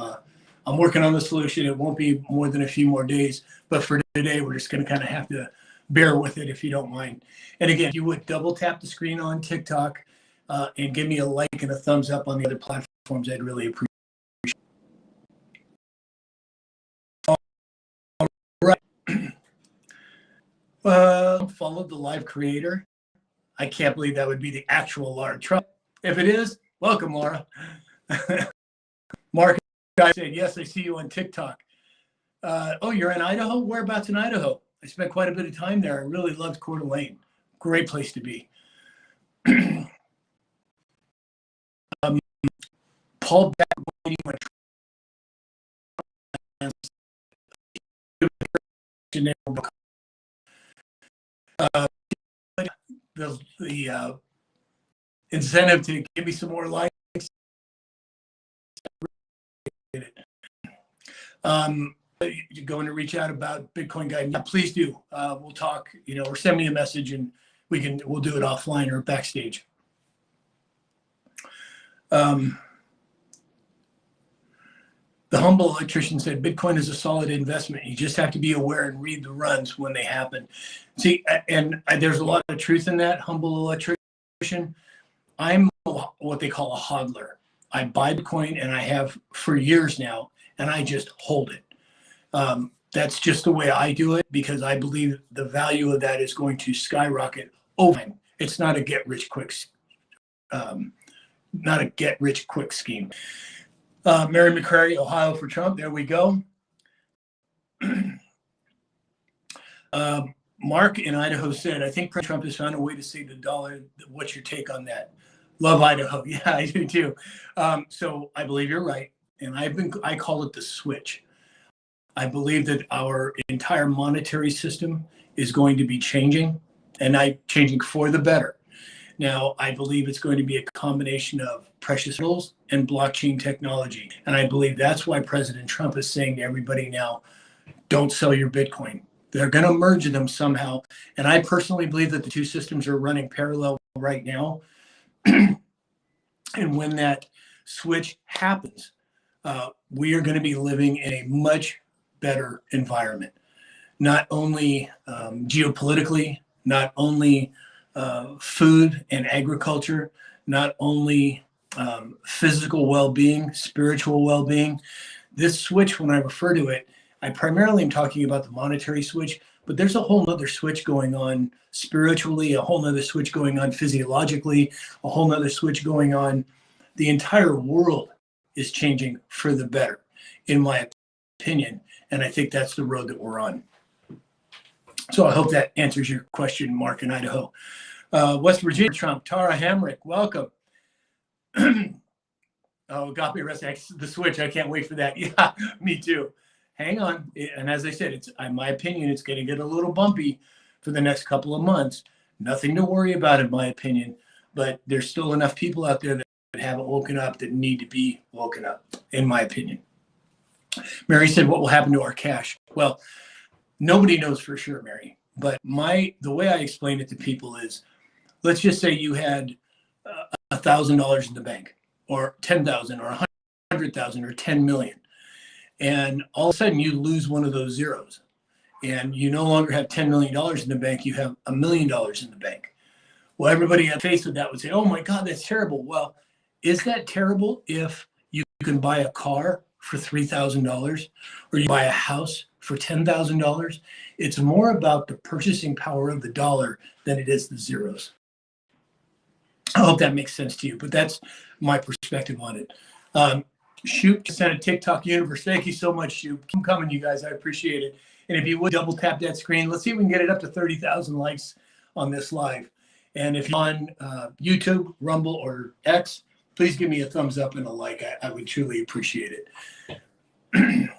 working on the solution. It won't be more than a few more days, but for today, we're just going to kind of have to bear with it if you don't mind. And again, if you would double tap the screen on TikTok and give me a like and a thumbs up on the other platforms, I'd really appreciate it. All right. Followed the live creator. I can't believe that would be the actual Laura Trump. If it is, welcome, Laura. Mark said, yes, I see you on TikTok. Oh, you're in Idaho? Whereabouts in Idaho? I spent quite a bit of time there. I really loved Coeur d'Alene. Great place to be. Paul Beck, the incentive to give me some more likes. You're going to reach out about Bitcoin guide? Yeah, please do. We'll talk, or send me a message and we'll do it offline or backstage. The humble electrician said, Bitcoin is a solid investment. You just have to be aware and read the runs when they happen. See, and there's a lot of truth in that, humble electrician. I'm what they call a hodler. I buy Bitcoin and I have for years now, and I just hold it. That's just the way I do it because I believe the value of that is going to skyrocket over time. It's not a get rich quick scheme. Mary McCrary, Ohio for Trump. There we go. Mark in Idaho said, I think President Trump has found a way to save the dollar. What's your take on that? Love Idaho. Yeah, I do too. So I believe you're right. And I call it the switch. I believe that our entire monetary system is going to be changing changing for the better. Now, I believe it's going to be a combination of precious metals and blockchain technology. And I believe that's why President Trump is saying to everybody now, don't sell your Bitcoin. They're going to merge them somehow. And I personally believe that the two systems are running parallel right now. And when that switch happens, we are going to be living in a much better environment, not only geopolitically, not only food and agriculture, not only physical well-being, spiritual well-being. This switch, when I refer to it, I primarily am talking about the monetary switch, but there's a whole nother switch going on spiritually, a whole nother switch going on physiologically, a whole nother switch going on. The entire world is changing for the better, in my opinion, and I think that's the road that we're on. So I hope that answers your question, Mark in Idaho. West Virginia, Trump, Tara Hamrick, welcome. Oh, Agape Rest, the Switch. I can't wait for that. Yeah, me too. Hang on. And as I said, it's in my opinion, it's going to get a little bumpy for the next couple of months. Nothing to worry about, in my opinion. But there's still enough people out there that haven't woken up that need to be woken up, in my opinion. Mary said, what will happen to our cash? Well, nobody knows for sure, Mary. But the way I explain it to people is, let's just say you had $1,000 in the bank, or 10,000, or 100,000, or 10 million, and all of a sudden you lose one of those zeros, and you no longer have $10 million in the bank. You have $1 million in the bank. Well, everybody faced with that would say, "Oh my God, that's terrible." Well, is that terrible if you can buy a car for $3,000, or you buy a house for $10,000? It's more about the purchasing power of the dollar than it is the zeros. I hope that makes sense to you, but that's my perspective on it. Shoot sent a TikTok universe. Thank you so much, Shoot. Keep coming, you guys. I appreciate it. And if you would double tap that screen, let's see if we can get it up to 30,000 likes on this live. And if you're on YouTube, Rumble, or X, please give me a thumbs up and a like. I would truly appreciate it.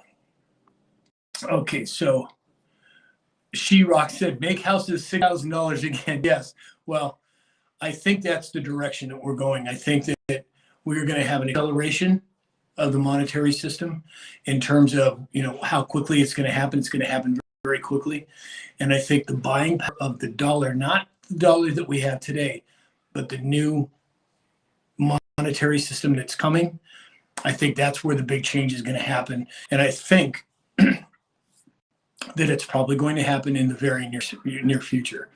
Okay, so She-Rock said, make houses $6,000 again. Yes, well, I think that's the direction that we're going. I think that we're going to have an acceleration of the monetary system in terms of, how quickly it's going to happen. It's going to happen very quickly. And I think the buying power of the dollar, not the dollar that we have today, but the new monetary system that's coming, I think that's where the big change is going to happen. And I think that it's probably going to happen in the very near future.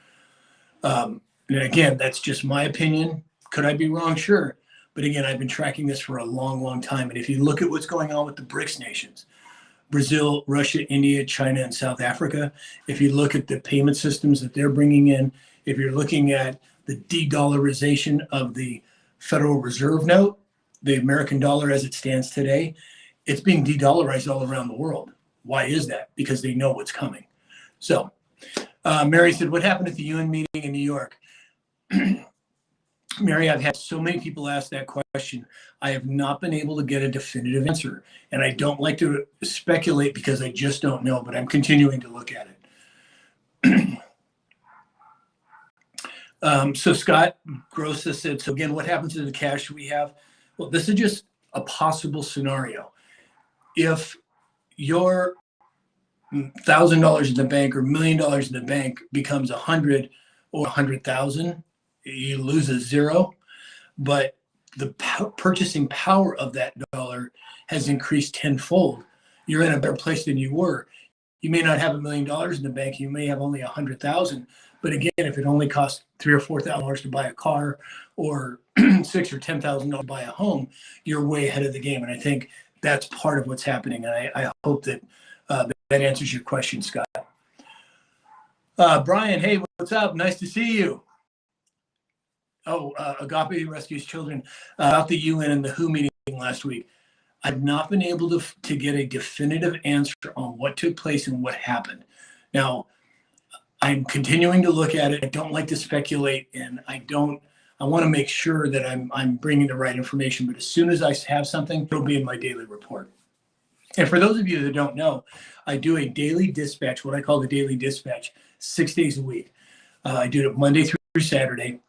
And again, that's just my opinion. Could I be wrong? Sure. But again, I've been tracking this for a long, long time. And if you look at what's going on with the BRICS nations, Brazil, Russia, India, China, and South Africa, if you look at the payment systems that they're bringing in, if you're looking at the de-dollarization of the Federal Reserve note, the American dollar as it stands today, it's being de-dollarized all around the world. Why is that? Because they know what's coming. So Mary said, what happened at the UN meeting in New York? Mary, I've had so many people ask that question. I have not been able to get a definitive answer. And I don't like to speculate because I just don't know, but I'm continuing to look at it. So Scott Grossa said, so again, what happens to the cash we have? Well, this is just a possible scenario. If your $1,000 in the bank or $1 million in the bank becomes 100 or 100,000, you lose a zero, but the purchasing power of that dollar has increased tenfold. You're in a better place than you were. You may not have $1 million in the bank. You may have only 100,000. But again, if it only costs $3,000 or $4,000 to buy a car, or $6,000 or $10,000 to buy a home, you're way ahead of the game. And I think that's part of what's happening. And I hope that that answers your question, Scott. Brian, hey, what's up? Nice to see you. Oh, Agape Rescues Children, about the UN and the WHO meeting last week. I've not been able to get a definitive answer on what took place and what happened. Now, I'm continuing to look at it. I don't like to speculate, and I want to make sure that I'm bringing the right information. But as soon as I have something, it'll be in my daily report. And for those of you that don't know, I do a daily dispatch, what I call the daily dispatch, 6 days a week. I do it Monday through Saturday.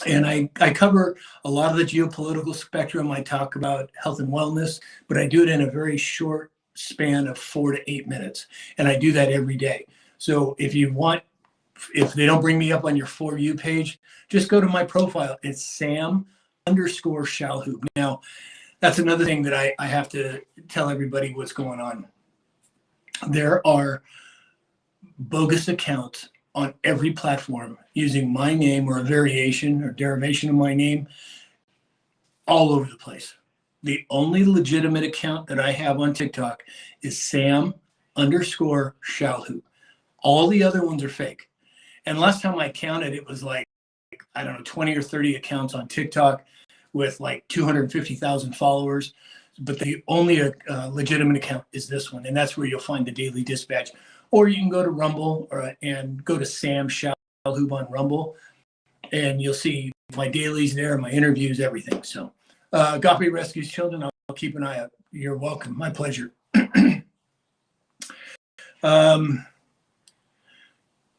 And I cover a lot of the geopolitical spectrum. I talk about health and wellness, but I do it in a very short span of 4 to 8 minutes. And I do that every day. So if they don't bring me up on your For You page, just go to my profile. It's Sam_Shalhoub. Now, that's another thing that I have to tell everybody what's going on. There are bogus accounts on every platform using my name or a variation or derivation of my name all over the place. The only legitimate account that I have on TikTok is Sam_Shalhoub. All the other ones are fake. And last time I counted, it was like, I don't know, 20 or 30 accounts on TikTok with like 250,000 followers. But the only legitimate account is this one. And that's where you'll find the daily dispatch. Or you can go to Rumble and go to Sam Shalhoub on Rumble. And you'll see my dailies there, my interviews, everything. So Agape Rescues Children. I'll keep an eye out. You're welcome. My pleasure.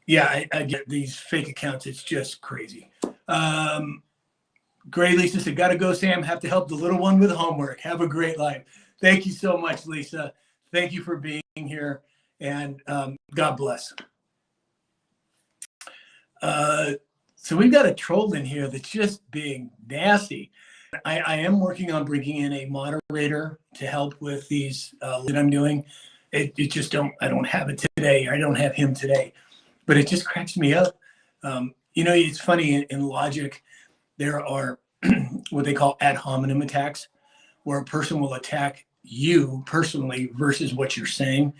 Yeah, I get these fake accounts. It's just crazy. Gray Lisa said, "Gotta go, Sam. Have to help the little one with homework. Have a great life." Thank you so much, Lisa. Thank you for being here, and God bless. So we've got a troll in here that's just being nasty. I am working on bringing in a moderator to help with these that I'm doing. It just I don't have it today. I don't have him today, but it just cracks me up. It's funny in logic, there are what they call ad hominem attacks, where a person will attack you personally versus what you're saying.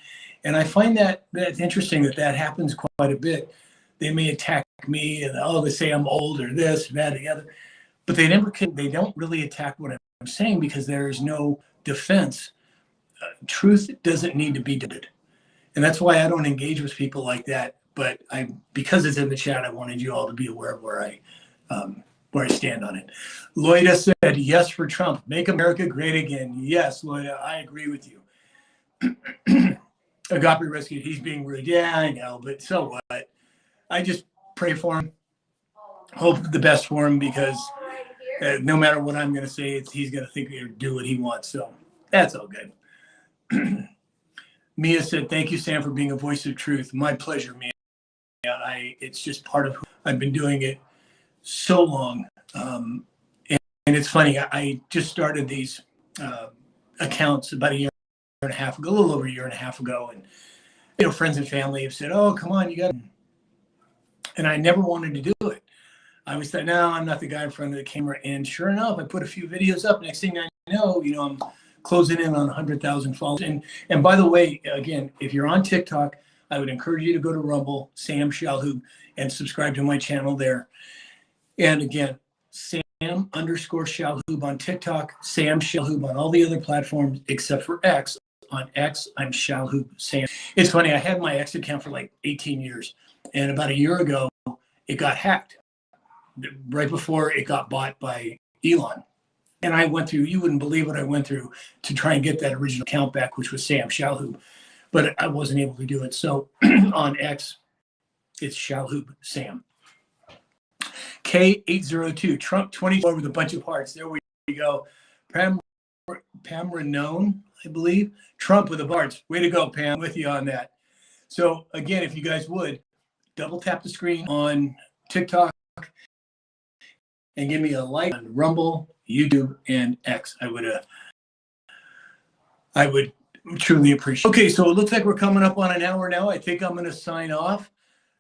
And I find that's interesting that happens quite a bit. They may attack me and they say I'm old or this, that, or the other, but they don't really attack what I'm saying because there is no defense. Truth doesn't need to be debated. And that's why I don't engage with people like that. But because it's in the chat, I wanted you all to be aware of where I stand on it. Loida said, yes for Trump. Make America great again. Yes, Loida, I agree with you. Agape Rescue, he's being rude. Yeah, I know, but so what? I just pray for him. Hope the best for him because no matter what I'm going to say, he's going to think or do what he wants. So that's all good. Mia said, thank you, Sam, for being a voice of truth. My pleasure, Mia. It's just part of who I've been doing it so long. And it's funny, I just started these accounts about a year and a half ago, a little over a year and a half ago. And, friends and family have said, oh, come on, you got to. And I never wanted to do it. I always thought, no, I'm not the guy in front of the camera. And sure enough, I put a few videos up. Next thing I know, I'm closing in on 100,000 followers. And by the way, again, if you're on TikTok, I would encourage you to go to Rumble, Sam Shalhoub, and subscribe to my channel there. And again, Sam_Shalhoub on TikTok, Sam Shalhoub on all the other platforms except for X. On X, I'm Shalhoub Sam. It's funny, I had my X account for like 18 years. And about a year ago, it got hacked right before it got bought by Elon. And I went through, you wouldn't believe what I went through to try and get that original account back, which was Sam Shalhoub. But I wasn't able to do it. So on X, it's Shalhoub Sam. K802, Trump 24 with a bunch of hearts. There we go. Pam Renone, I believe. Trump with the hearts. Way to go, Pam. With you on that. So again, if you guys would, double tap the screen on TikTok and give me a like on Rumble, YouTube, and X. I would truly appreciate it. Okay, so it looks like we're coming up on an hour now. I think I'm going to sign off.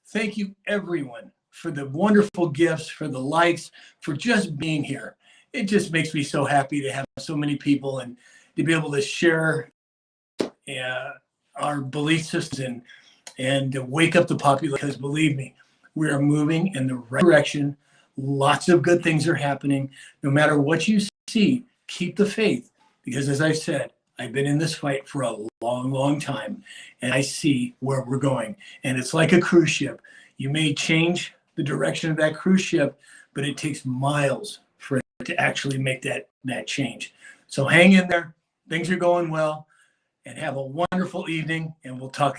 Thank you, everyone, for the wonderful gifts, for the likes, for just being here. It just makes me so happy to have so many people and to be able to share our belief systems and to wake up the population, because believe me, we are moving in the right direction. Lots of good things are happening. No matter what you see, keep the faith, because as I said, I've been in this fight for a long, long time, and I see where we're going. And it's like a cruise ship. You may change the direction of that cruise ship, but it takes miles for it to actually make that change. So hang in there. Things are going well, and have a wonderful evening, and we'll talk